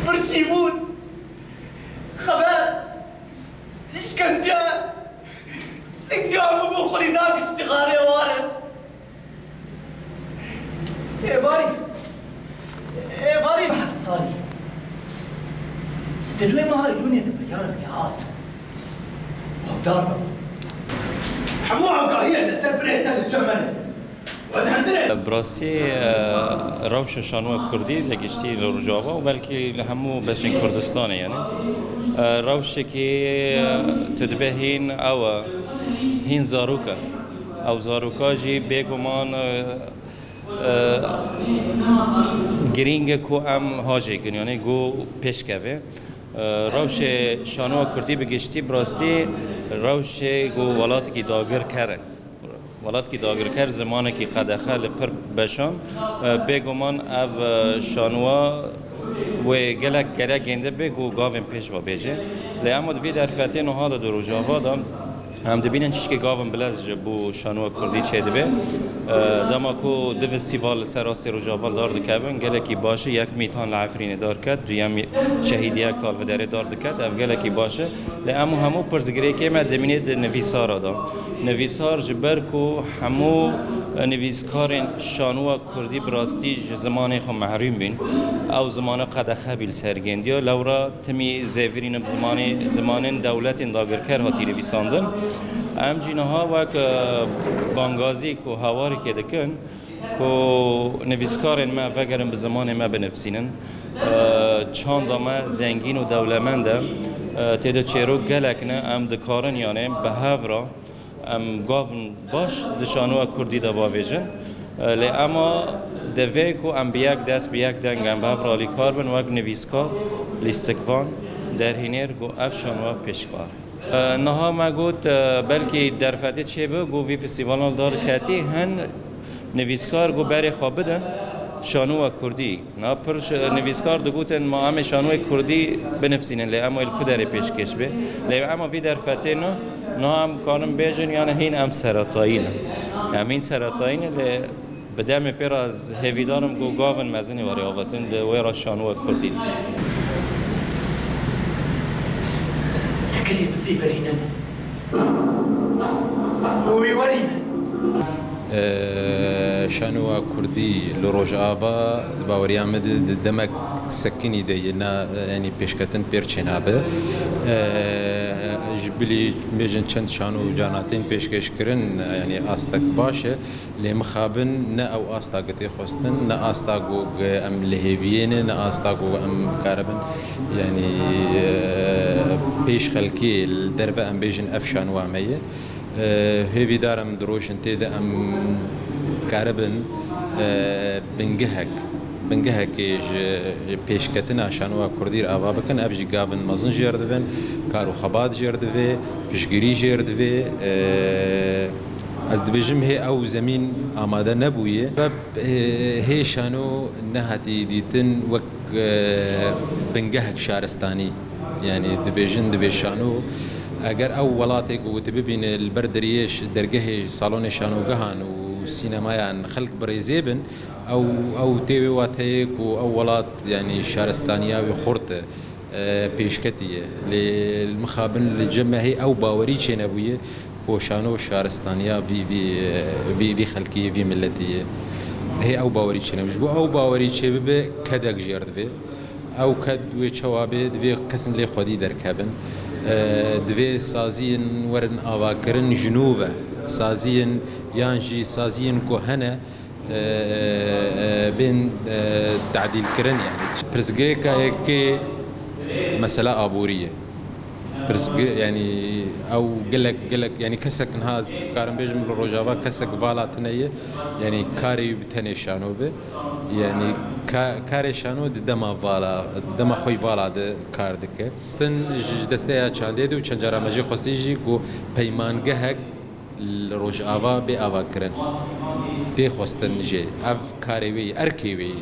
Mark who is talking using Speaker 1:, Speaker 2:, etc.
Speaker 1: برچیبون خبر اشکنجه سنگام بو خلیداک اشتغاره واره ایواری هفت سالی دلوی ما های لونه ده بریار بیهات وابدار بم حمو عقاهیه نسر بریتا لجمله
Speaker 2: براستی روش شانو کردی لگشتی لرجاوا و بلکه لهمو بشین کردستانه یعنی روشی که تدبه هین او هین زاروکا او زاروکا جی بگمان گرینگ کو ام هاجی کن یعنی گو پیش کهوه روش شانو کردی بگشتی براستی روش گو ولات کی داگر کرد ولات کی داگر کرد زمانی که قدخه لپر بشان بگمان او شانوا و گلک گره گنده بگو گاوین پیش و بیجه لی اما دوی در فیاتی نهاد دو روژاوا دام هم دبینن چیش که گاوین بلز بو شانو کردی چه دبه دما کو دو فستیوال سراسی روژاوا دار دکبن گلکی باشه یک میتان لعفرین دار کد دویم شهید یک تال و داره دار دکد او گلکی باشه لی اما همو پرزگری که ما دمینه ده نویسار دا نویسار جبر کو همو نویسکارین شانو کردی براستی زمانی خو محروم بین او زمان قدخه بیل سرگندیا لورا تمی زیورین زمان دولت داگر کر هاتی نویساندن ام جینها وک بانگازی کو هواری که دکن کو نویسکارین ما وگرن به زمان ما بنفسینن چند ما زنگین و دولمنده تیدا چیرو گلک نه ام دکارن یعنی به هفرا ام گاون باش دشانو کردی دا باویجن لی اما دوی کو ام بیاک دست بیاک دنگ ام به هفرا لی کار بن وک نویسکار لیستکوان در هینر گو افشانو پیشکار نها ما گوت بلکه در فتی چه به گو وی فستیوال دار کتی هن نویسکار گو بری خواب بدن شانو کردی نه پرش نویسکار دو گوتن ما هم شانو کردی بنفسینن لی اما الکدر پیشکش به لی اما وی در فتی نه هم کارم بیجن یعنی هین ام سرطاینه همین سرطاینه لی بدم پر از هویدارم گو گاون مزنی وری آواتن دوی را شانو کردی
Speaker 1: تقريب سيفرينا ويورينا
Speaker 3: شانوا كردي لروجافا باوريا مد دمك سكني دينا يعني بيشكتن بيرچنابه جبلي بيجن چند شانو جاناتين پیشکش کرن يعني استك باشه لمخابن نا او استاگتي خوستن نا استاگو ام لهيفين نا استاگو ام كاربن يعني پیش خلقي الدرفه ام بيجن افشان واميه هيفي دارم دروشن تيدا ام كاربن بنگهك پیشکتنا شانوا کردیر آوا بکن افجی گاون مزن جردوین کارو خبات جردوی پیشگیری جردوی از دبیجم هی او زمین آماده نبویه و هی شانو نهاتی دیتن وک بنگهک شارستانی يعني دبي شانو اگر او ولاتك وتبين البردريش درجه صالون شانو جهان وسينما يعني خلق بريزيبن او تيوي واتهيك او ولات يعني شارستانيا وخرطه بيشكتيه للمخابن الجماهي او باوريتش نبويه كوشانو شارستانيا في خلقيه في ملتيه هي او باوريتش نبويه او باوريتش به كدك جيردفي او کد و چوابه دوی کسن لی خودی در کبن دوی سازین ورن آوا کرن جنوبه سازین یانجی سازین کوهنه بین تعدیل کرن يعني پرسگه که مسألة عبورية يعني او قلك يعني كسك نهاز كارم بيجم الرجاوا كسك فالاتنيه يعني كاري بتني شانوبه يعني كاري شانو دما فالا دما خوي فالا د كار دك تن دستيا چاندي دو چنجرا مجي خوستيجي گو پيمانگهك الرجاوا بي اوا کرن دي خوستن جي اف كاري وي اركي وي